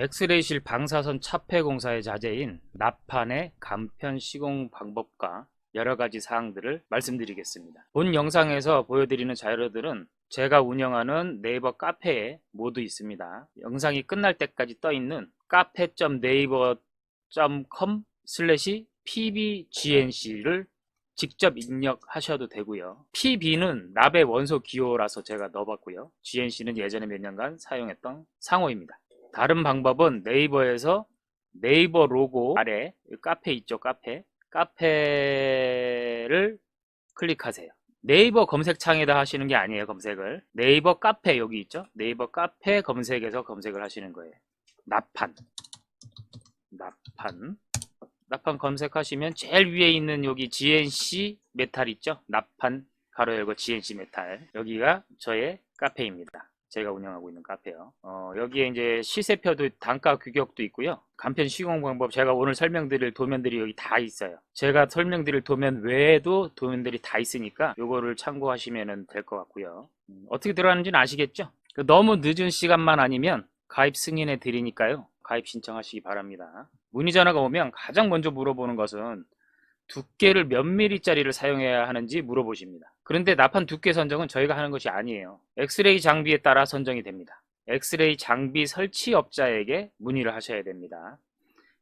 엑스레이실 방사선 차폐 공사의 자재인 납판의 간편 시공 방법과 여러가지 사항들을 말씀드리겠습니다. 본 영상에서 보여드리는 자료들은 제가 운영하는 네이버 카페에 모두 있습니다. 영상이 끝날 때까지 떠있는 카페.naver.com/pbgnC를 직접 입력하셔도 되고요. PB는 납의 원소 기호라서 제가 넣어봤고요. GNC는 예전에 몇 년간 사용했던 상호입니다. 다른 방법은 네이버에서 네이버 로고 아래 카페 있죠. 카페를 클릭하세요. 네이버 검색창에다 하시는 게 아니에요. 검색을 네이버 카페 여기 있죠. 네이버 카페 검색에서 검색을 하시는 거예요. 납판 검색하시면 제일 위에 있는 여기 GNC 메탈 있죠. 납판 가로 열고 GNC 메탈, 여기가 저의 카페입니다. 제가 운영하고 있는 카페요. 여기에 이제 시세표도 단가 규격도 있고요. 간편 시공 방법, 제가 오늘 설명드릴 도면들이 여기 다 있어요. 제가 설명드릴 도면 외에도 도면들이 다 있으니까 요거를 참고하시면 될 것 같고요. 어떻게 들어가는지는 아시겠죠? 너무 늦은 시간만 아니면 가입 승인해 드리니까요. 가입 신청하시기 바랍니다. 문의 전화가 오면 가장 먼저 물어보는 것은 두께를 몇 mm짜리를 사용해야 하는지 물어보십니다. 그런데 납판 두께 선정은 저희가 하는 것이 아니에요. 엑스레이 장비에 따라 선정이 됩니다. 엑스레이 장비 설치업자에게 문의를 하셔야 됩니다.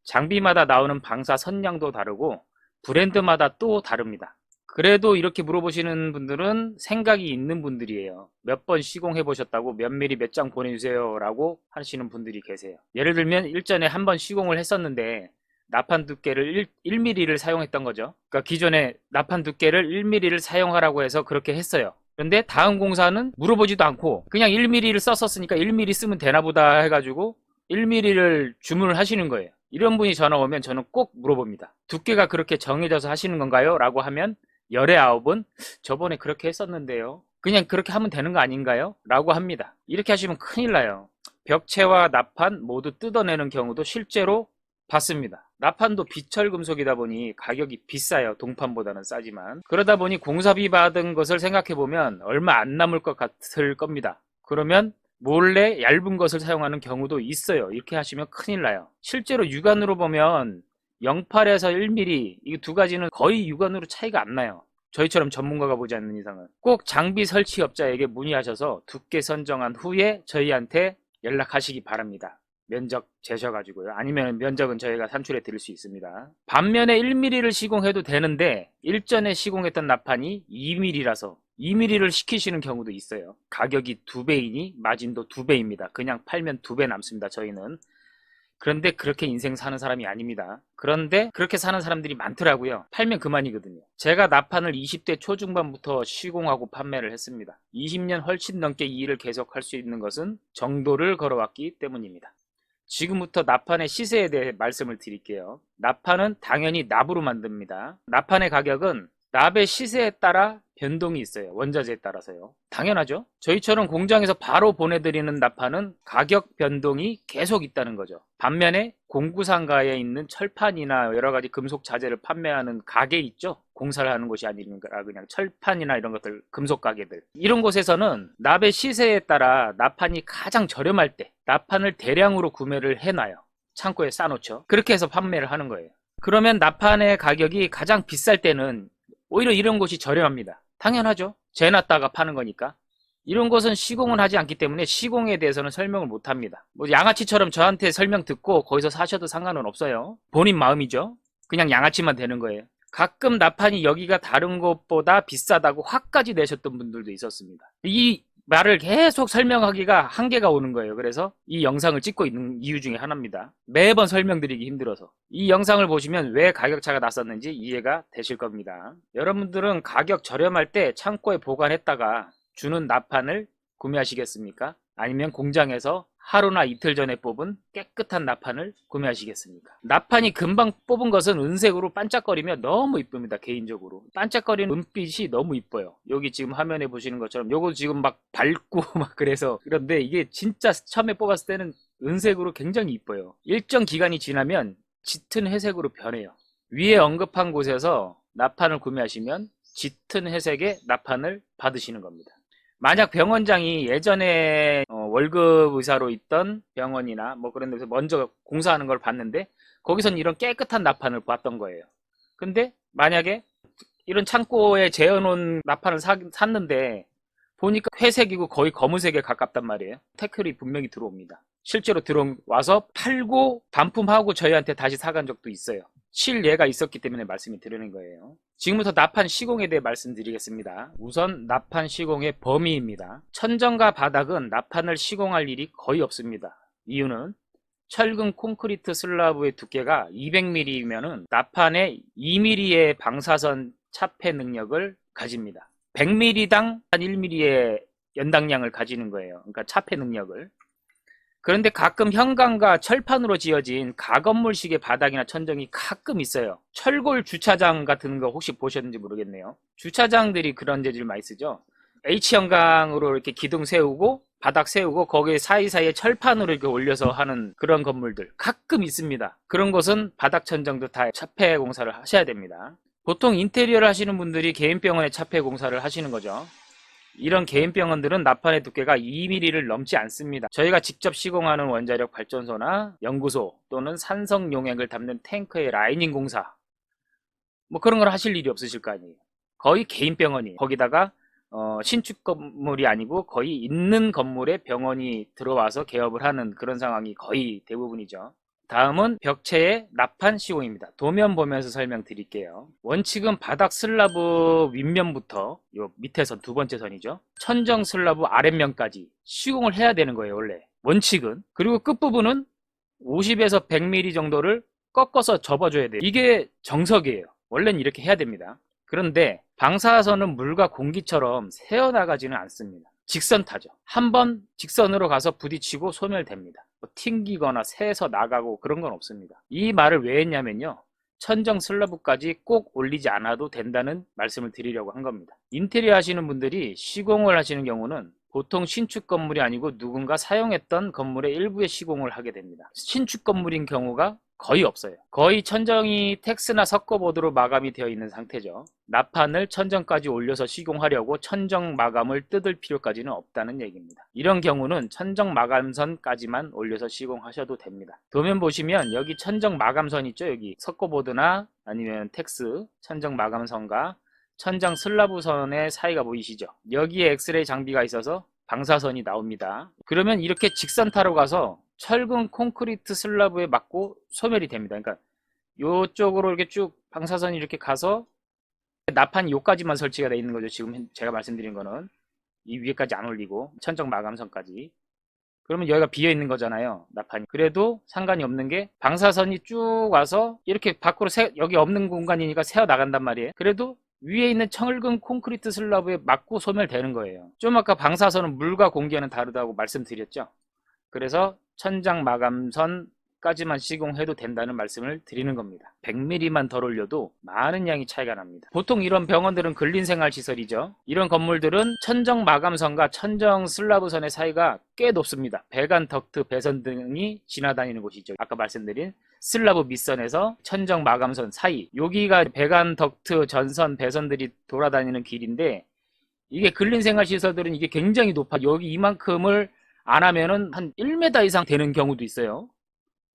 장비마다 나오는 방사 선량도 다르고 브랜드마다 또 다릅니다. 그래도 이렇게 물어보시는 분들은 생각이 있는 분들이에요. 몇 번 시공해 보셨다고 몇 mm 몇 장 보내주세요 라고 하시는 분들이 계세요. 예를 들면 일전에 한 번 시공을 했었는데 납판 두께를 1mm를 사용했던 거죠. 그러니까 기존에 납판 두께를 1mm를 사용하라고 해서 그렇게 했어요. 그런데 다음 공사는 물어보지도 않고 그냥 1mm를 썼었으니까 1mm 쓰면 되나 보다 해가지고 1mm를 주문을 하시는 거예요. 이런 분이 전화 오면 저는 꼭 물어봅니다. 두께가 그렇게 정해져서 하시는 건가요? 라고 하면 열의 9은 저번에 그렇게 했었는데요. 그냥 그렇게 하면 되는 거 아닌가요? 라고 합니다. 이렇게 하시면 큰일 나요. 벽체와 납판 모두 뜯어내는 경우도 실제로 봤습니다. 납판도 비철 금속이다 보니 가격이 비싸요. 동판보다는 싸지만. 그러다 보니 공사비 받은 것을 생각해보면 얼마 안 남을 것 같을 겁니다. 그러면 몰래 얇은 것을 사용하는 경우도 있어요. 이렇게 하시면 큰일 나요. 실제로 육안으로 보면 0.8에서 1mm 이 두 가지는 거의 육안으로 차이가 안 나요. 저희처럼 전문가가 보지 않는 이상은. 꼭 장비 설치업자에게 문의하셔서 두께 선정한 후에 저희한테 연락하시기 바랍니다. 면적 재셔가지고요. 아니면 면적은 저희가 산출해 드릴 수 있습니다. 반면에 1mm를 시공해도 되는데 일전에 시공했던 납판이 2mm라서 2mm를 시키시는 경우도 있어요. 가격이 2배이니 마진도 2배입니다. 그냥 팔면 2배 남습니다. 저희는. 그런데 그렇게 인생 사는 사람이 아닙니다. 그런데 그렇게 사는 사람들이 많더라고요. 팔면 그만이거든요. 제가 납판을 20대 초중반부터 시공하고 판매를 했습니다. 20년 훨씬 넘게 이 일을 계속할 수 있는 것은 정도를 걸어왔기 때문입니다. 지금부터 납판의 시세에 대해 말씀을 드릴게요. 납판은 당연히 납으로 만듭니다. 납판의 가격은 납의 시세에 따라 변동이 있어요. 원자재에 따라서요. 당연하죠. 저희처럼 공장에서 바로 보내드리는 납판은 가격 변동이 계속 있다는 거죠. 반면에 공구상가에 있는 철판이나 여러가지 금속 자재를 판매하는 가게 있죠. 공사를 하는 곳이 아니라 그냥 철판이나 이런 것들, 금속 가게들, 이런 곳에서는 납의 시세에 따라 납판이 가장 저렴할 때 납판을 대량으로 구매를 해놔요. 창고에 싸놓죠. 그렇게 해서 판매를 하는 거예요. 그러면 납판의 가격이 가장 비쌀 때는 오히려 이런 곳이 저렴합니다. 당연하죠. 재놨다가 파는 거니까. 이런 것은 시공을 하지 않기 때문에 시공에 대해서는 설명을 못합니다. 뭐 양아치처럼 저한테 설명 듣고 거기서 사셔도 상관은 없어요. 본인 마음이죠. 그냥 양아치만 되는 거예요. 가끔 납판이 여기가 다른 곳보다 비싸다고 화까지 내셨던 분들도 있었습니다. 이 말을 계속 설명하기가 한계가 오는 거예요. 그래서 이 영상을 찍고 있는 이유 중에 하나입니다. 매번 설명드리기 힘들어서. 이 영상을 보시면 왜 가격차가 났었는지 이해가 되실 겁니다. 여러분들은 가격 저렴할 때 창고에 보관했다가 주는 납판을 구매하시겠습니까? 아니면 공장에서 하루나 이틀 전에 뽑은 깨끗한 납판을 구매하시겠습니까? 납판이 금방 뽑은 것은 은색으로 반짝거리며 너무 이쁩니다. 개인적으로 반짝거리는 은빛이 너무 이뻐요. 여기 지금 화면에 보시는 것처럼 요거 지금 막 밝고 막 그래서. 그런데 이게 진짜 처음에 뽑았을 때는 은색으로 굉장히 이뻐요. 일정 기간이 지나면 짙은 회색으로 변해요. 위에 언급한 곳에서 납판을 구매하시면 짙은 회색의 납판을 받으시는 겁니다. 만약 병원장이 예전에 월급 의사로 있던 병원이나 뭐 그런 데서 먼저 공사하는 걸 봤는데 거기선 이런 깨끗한 납판을 봤던 거예요. 근데 만약에 이런 창고에 재어놓은 납판을 샀는데 보니까 회색이고 거의 검은색에 가깝단 말이에요. 태클이 분명히 들어옵니다. 실제로 들어와서 팔고 반품하고 저희한테 다시 사간 적도 있어요. 실예가 있었기 때문에 말씀이 드리는 거예요. 지금부터 납판 시공에 대해 말씀드리겠습니다. 우선 납판 시공의 범위입니다. 천정과 바닥은 납판을 시공할 일이 거의 없습니다. 이유는 철근 콘크리트 슬라브의 두께가 200mm이면 납판에 2mm의 방사선 차폐 능력을 가집니다. 100mm당 한 1mm의 연당량을 가지는 거예요. 그러니까 차폐 능력을. 그런데 가끔 현관과 철판으로 지어진 가건물식의 바닥이나 천정이 가끔 있어요. 철골 주차장 같은 거 혹시 보셨는지 모르겠네요. 주차장들이 그런 재질 많이 쓰죠. H형광으로 이렇게 기둥 세우고 바닥 세우고 거기에 사이사이에 철판으로 이렇게 올려서 하는 그런 건물들 가끔 있습니다. 그런 곳은 바닥 천정도 다 차폐 공사를 하셔야 됩니다. 보통 인테리어를 하시는 분들이 개인 병원에 차폐 공사를 하시는 거죠. 이런 개인 병원들은 납판의 두께가 2mm를 넘지 않습니다. 저희가 직접 시공하는 원자력 발전소나 연구소 또는 산성 용액을 담는 탱크의 라이닝 공사 뭐 그런 걸 하실 일이 없으실 거 아니에요. 거의 개인 병원이에요. 거기다가 신축 건물이 아니고 거의 있는 건물에 병원이 들어와서 개업을 하는 그런 상황이 거의 대부분이죠. 다음은 벽체의 납판 시공입니다. 도면 보면서 설명드릴게요. 원칙은 바닥 슬라브 윗면부터 요 밑에 선 두 번째 선이죠. 천정 슬라브 아랫면까지 시공을 해야 되는 거예요. 원래 원칙은. 그리고 끝부분은 50에서 100mm 정도를 꺾어서 접어줘야 돼요. 이게 정석이에요. 원래는 이렇게 해야 됩니다. 그런데 방사선은 물과 공기처럼 새어나가지는 않습니다. 직선 타죠. 한번 직선으로 가서 부딪히고 소멸됩니다. 뭐 튕기거나 새서 나가고 그런 건 없습니다. 이 말을 왜 했냐면요. 천정 슬러브까지 꼭 올리지 않아도 된다는 말씀을 드리려고 한 겁니다. 인테리어 하시는 분들이 시공을 하시는 경우는 보통 신축 건물이 아니고 누군가 사용했던 건물의 일부에 시공을 하게 됩니다. 신축 건물인 경우가 거의 없어요. 거의 천정이 텍스나 석고보드로 마감이 되어 있는 상태죠. 납판을 천정까지 올려서 시공하려고 천정 마감을 뜯을 필요까지는 없다는 얘기입니다. 이런 경우는 천정 마감선까지만 올려서 시공하셔도 됩니다. 도면 보시면 여기 천정 마감선 있죠. 여기 석고보드나 아니면 텍스 천정 마감선과 천정 슬라브선의 사이가 보이시죠? 여기에 엑스레이 장비가 있어서 방사선이 나옵니다. 그러면 이렇게 직선타로 가서 철근 콘크리트 슬라브에 맞고 소멸이 됩니다. 그러니까 이쪽으로 이렇게 쭉 방사선이 이렇게 가서 납판이 여기까지만 설치가 되어 있는 거죠. 지금 제가 말씀드린 거는 이 위에까지 안 올리고 천정 마감선까지. 그러면 여기가 비어 있는 거잖아요. 납판이. 그래도 상관이 없는 게 방사선이 쭉 와서 이렇게 밖으로 여기 없는 공간이니까 새어 나간단 말이에요. 그래도 위에 있는 철근 콘크리트 슬라브에 맞고 소멸되는 거예요. 좀 아까 방사선은 물과 공기와는 다르다고 말씀드렸죠. 그래서 천장 마감선까지만 시공해도 된다는 말씀을 드리는 겁니다. 100mm만 덜 올려도 많은 양이 차이가 납니다. 보통 이런 병원들은 근린생활시설이죠. 이런 건물들은 천정 마감선과 천정 슬라브선의 사이가 꽤 높습니다. 배관, 덕트, 배선 등이 지나다니는 곳이죠. 아까 말씀드린 슬라브 밑선에서 천정 마감선 사이, 여기가 배관, 덕트, 전선, 배선들이 돌아다니는 길인데 이게 근린생활시설들은 이게 굉장히 높아. 여기 이만큼을 안 하면은 한 1m 이상 되는 경우도 있어요.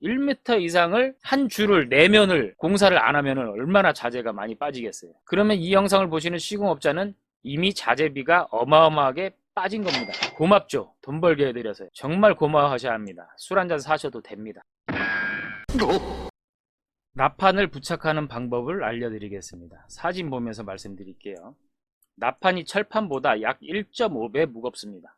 1m 이상을 한 줄을 내면을 공사를 안 하면은 얼마나 자재가 많이 빠지겠어요. 그러면 이 영상을 보시는 시공업자는 이미 자재비가 어마어마하게 빠진 겁니다. 고맙죠. 돈 벌게 해드려서요. 정말 고마워하셔야 합니다. 술 한잔 사셔도 됩니다. 납판을 부착하는 방법을 알려드리겠습니다. 사진 보면서 말씀드릴게요. 납판이 철판보다 약 1.5배 무겁습니다.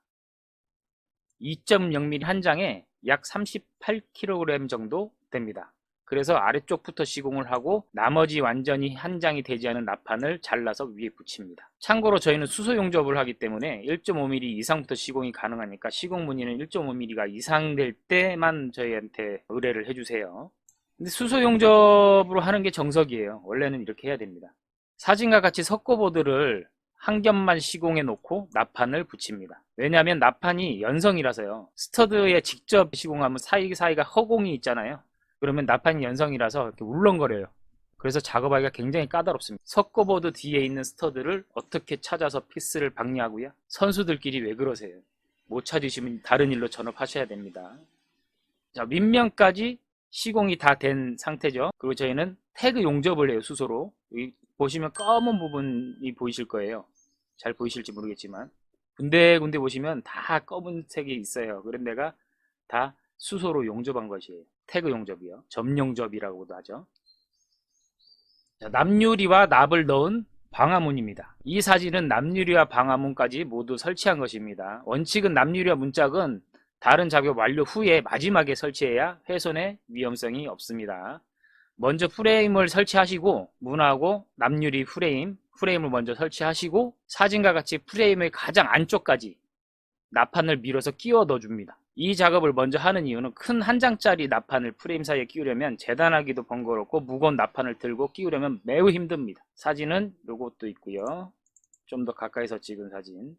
2.0mm 한 장에 약 38kg 정도 됩니다. 그래서 아래쪽부터 시공을 하고 나머지 완전히 한 장이 되지 않은 납판을 잘라서 위에 붙입니다. 참고로 저희는 수소 용접을 하기 때문에 1.5mm 이상부터 시공이 가능하니까 시공 문의는 1.5mm가 이상 될 때만 저희한테 의뢰를 해주세요. 근데 수소 용접으로 하는 게 정석이에요. 원래는 이렇게 해야 됩니다. 사진과 같이 석고보드를 한 겹만 시공해 놓고 납판을 붙입니다. 왜냐하면 납판이 연성이라서요. 스터드에 직접 시공하면 사이사이가 허공이 있잖아요. 그러면 납판이 연성이라서 이렇게 울렁거려요. 그래서 작업하기가 굉장히 까다롭습니다. 석고보드 뒤에 있는 스터드를 어떻게 찾아서 피스를 박냐고요? 선수들끼리 왜 그러세요? 못 찾으시면 다른 일로 전업하셔야 됩니다. 자, 윗면까지 시공이 다 된 상태죠. 그리고 저희는 태그 용접을 해요. 수소로. 여기 보시면 검은 부분이 보이실 거예요. 잘 보이실지 모르겠지만 군데군데 보시면 다 검은색이 있어요. 그런 데가 다 수소로 용접한 것이에요. 태그 용접이요. 점용접이라고도 하죠. 자, 납유리와 납을 넣은 방화문입니다. 이 사진은 납유리와 방화문까지 모두 설치한 것입니다. 원칙은 납유리와 문짝은 다른 작업 완료 후에 마지막에 설치해야 훼손의 위험성이 없습니다. 먼저 프레임을 설치하시고 문하고 납유리 프레임을 먼저 설치하시고 사진과 같이 프레임의 가장 안쪽까지 나판을 밀어서 끼워 넣어줍니다. 이 작업을 먼저 하는 이유는 큰 한 장짜리 나판을 프레임 사이에 끼우려면 재단하기도 번거롭고 무거운 나판을 들고 끼우려면 매우 힘듭니다. 사진은 요것도 있고요. 좀 더 가까이서 찍은 사진.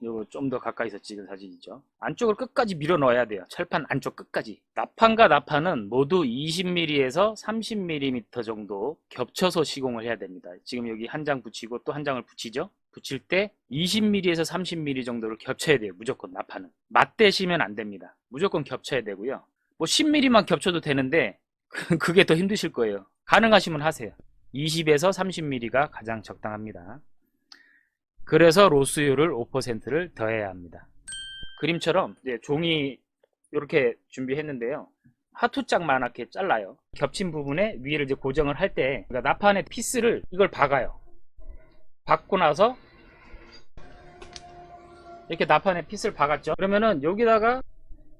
요거 좀 더 가까이서 찍은 사진이죠. 안쪽을 끝까지 밀어 넣어야 돼요. 철판 안쪽 끝까지. 나판과 나판은 모두 20mm에서 30mm 정도 겹쳐서 시공을 해야 됩니다. 지금 여기 한 장 붙이고 또 한 장을 붙이죠. 붙일 때 20mm에서 30mm 정도를 겹쳐야 돼요. 무조건 나판은. 맞대시면 안 됩니다. 무조건 겹쳐야 되고요. 뭐 10mm만 겹쳐도 되는데 그게 더 힘드실 거예요. 가능하시면 하세요. 20에서 30mm가 가장 적당합니다. 그래서 로스율을 5%를 더해야 합니다. 그림처럼 이제 종이 이렇게 준비했는데요. 하투짝만하게 잘라요. 겹친 부분에 위를 이제 고정을 할 때 그러니까 나판의 피스를 이걸 박아요. 박고 나서 이렇게 나판에 피스를 박았죠. 그러면은 여기다가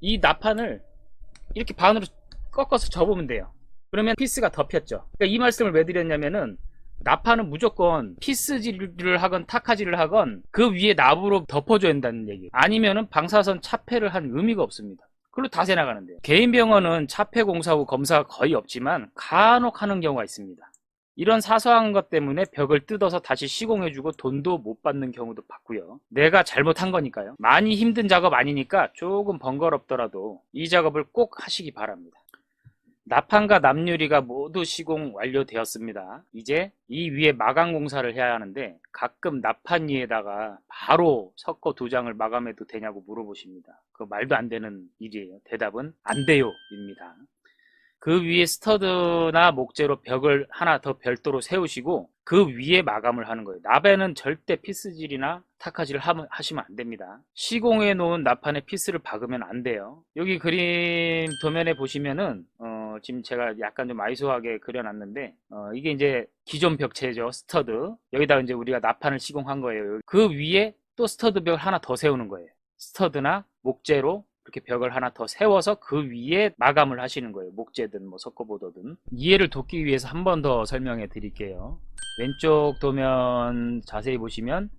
이 나판을 이렇게 반으로 꺾어서 접으면 돼요. 그러면 피스가 덮였죠. 그러니까 이 말씀을 왜 드렸냐면은 나판은 무조건 피스질을 하건 타카질을 하건 그 위에 납으로 덮어줘야 한다는 얘기예요. 아니면은 방사선 차폐를 한 의미가 없습니다. 그걸로 다 새나가는데요. 개인 병원은 차폐 공사 후 검사가 거의 없지만 간혹 하는 경우가 있습니다. 이런 사소한 것 때문에 벽을 뜯어서 다시 시공해주고 돈도 못 받는 경우도 봤고요. 내가 잘못한 거니까요. 많이 힘든 작업 아니니까 조금 번거롭더라도 이 작업을 꼭 하시기 바랍니다. 나판과 납유리가 모두 시공 완료되었습니다. 이제 이 위에 마감 공사를 해야 하는데 가끔 나판 위에다가 바로 석고 2장을 마감해도 되냐고 물어보십니다. 그거 말도 안 되는 일이에요. 대답은 안 돼요 입니다. 그 위에 스터드나 목재로 벽을 하나 더 별도로 세우시고 그 위에 마감을 하는 거예요. 납에는 절대 피스질이나 타카질을 하시면 안 됩니다. 시공해 놓은 나판에 피스를 박으면 안 돼요. 여기 그림 도면에 보시면은 지금 제가 약간 좀 아이소하게 그려놨는데 이게 이제 기존 벽체죠. 스터드. 여기다 이제 우리가 나판을 시공한 거예요. 그 위에 또 스터드 벽을 하나 더 세우는 거예요. 스터드나 목재로 이렇게 벽을 하나 더 세워서 그 위에 마감을 하시는 거예요. 목재든 뭐 석고보드든. 이해를 돕기 위해서 한 번 더 설명해 드릴게요. 왼쪽 도면 자세히 보시면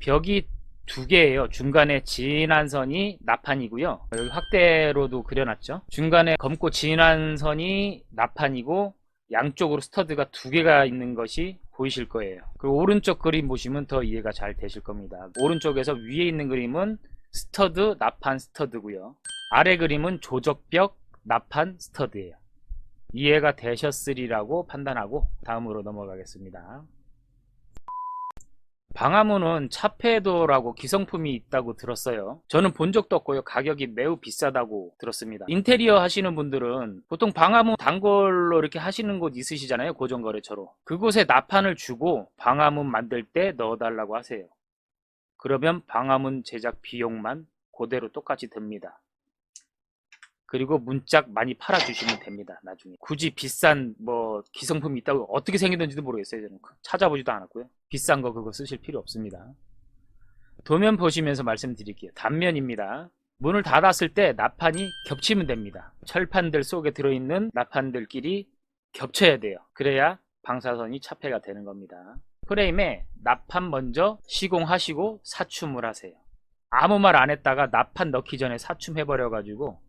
벽이 2개예요. 중간에 진한 선이 나판이고요. 여기 확대로도 그려놨죠. 중간에 검고 진한 선이 나판이고 양쪽으로 스터드가 2개가 있는 것이 보이실 거예요. 그리고 오른쪽 그림 보시면 더 이해가 잘 되실 겁니다. 오른쪽에서 위에 있는 그림은 스터드, 나판 스터드고요. 아래 그림은 조적벽, 나판 스터드예요. 이해가 되셨으리라고 판단하고 다음으로 넘어가겠습니다. 방화문은 차폐도라고 기성품이 있다고 들었어요. 저는 본 적도 없고요. 가격이 매우 비싸다고 들었습니다. 인테리어 하시는 분들은 보통 방화문 단골로 이렇게 하시는 곳 있으시잖아요. 고정거래처로. 그곳에 나판을 주고 방화문 만들 때 넣어달라고 하세요. 그러면 방화문 제작 비용만 그대로 똑같이 듭니다. 그리고 문짝 많이 팔아주시면 됩니다. 나중에 굳이 비싼 뭐 기성품이 있다고 어떻게 생겼는지도 모르겠어요. 저는 찾아보지도 않았고요. 비싼 거 그거 쓰실 필요 없습니다. 도면 보시면서 말씀드릴게요. 단면입니다. 문을 닫았을 때 나판이 겹치면 됩니다. 철판들 속에 들어있는 나판들끼리 겹쳐야 돼요. 그래야 방사선이 차폐가 되는 겁니다. 프레임에 나판 먼저 시공하시고 사춤을 하세요. 아무 말 안 했다가 나판 넣기 전에 사춤 해버려 가지고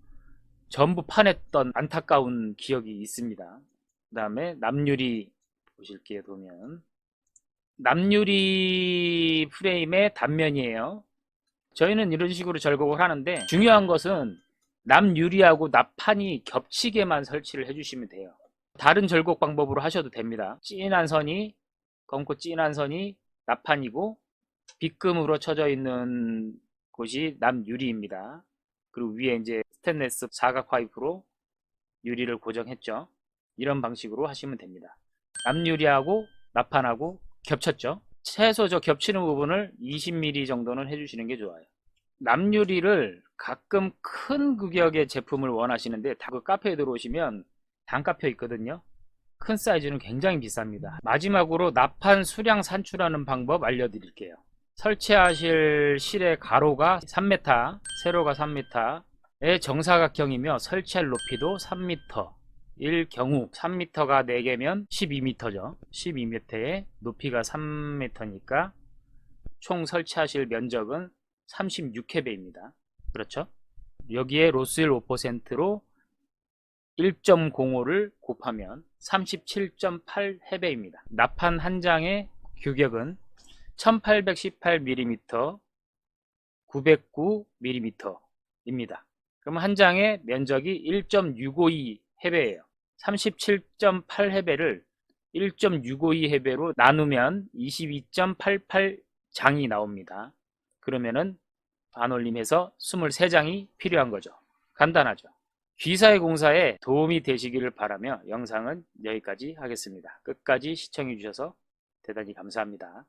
전부 파냈던 안타까운 기억이 있습니다. 그 다음에 납유리 보실게요. 보면 납유리 프레임의 단면이에요. 저희는 이런 식으로 절곡을 하는데 중요한 것은 납유리하고 나판이 겹치게만 설치를 해주시면 돼요. 다른 절곡 방법으로 하셔도 됩니다. 진한 선이 검고 진한 선이 나판이고 빗금으로 쳐져 있는 곳이 남유리입니다. 그리고 위에 이제 스테인레스 사각 파이프로 유리를 고정했죠. 이런 방식으로 하시면 됩니다. 남유리하고 나판하고 겹쳤죠. 최소 저 겹치는 부분을 20mm 정도는 해주시는 게 좋아요. 남유리를 가끔 큰 규격의 제품을 원하시는데 그 카페에 들어오시면 단가표 있거든요. 큰 사이즈는 굉장히 비쌉니다. 마지막으로 나판 수량 산출하는 방법 알려드릴게요. 설치하실 실의 가로가 3m, 세로가 3m의 정사각형이며 설치할 높이도 3m 일 경우 3m가 4개면 12m죠. 12m에 높이가 3m니까 총 설치하실 면적은 36해배입니다. 그렇죠? 여기에 로스율 5%로 1.05를 곱하면 37.8해배입니다. 나판 한 장의 규격은 1818mm, 909mm입니다. 그럼 한 장의 면적이 1.652해배예요. 37.8해배를 1.652해배로 나누면 22.88장이 나옵니다. 그러면은 반올림해서 23장이 필요한 거죠. 간단하죠. 귀사의 공사에 도움이 되시기를 바라며 영상은 여기까지 하겠습니다. 끝까지 시청해 주셔서 대단히 감사합니다.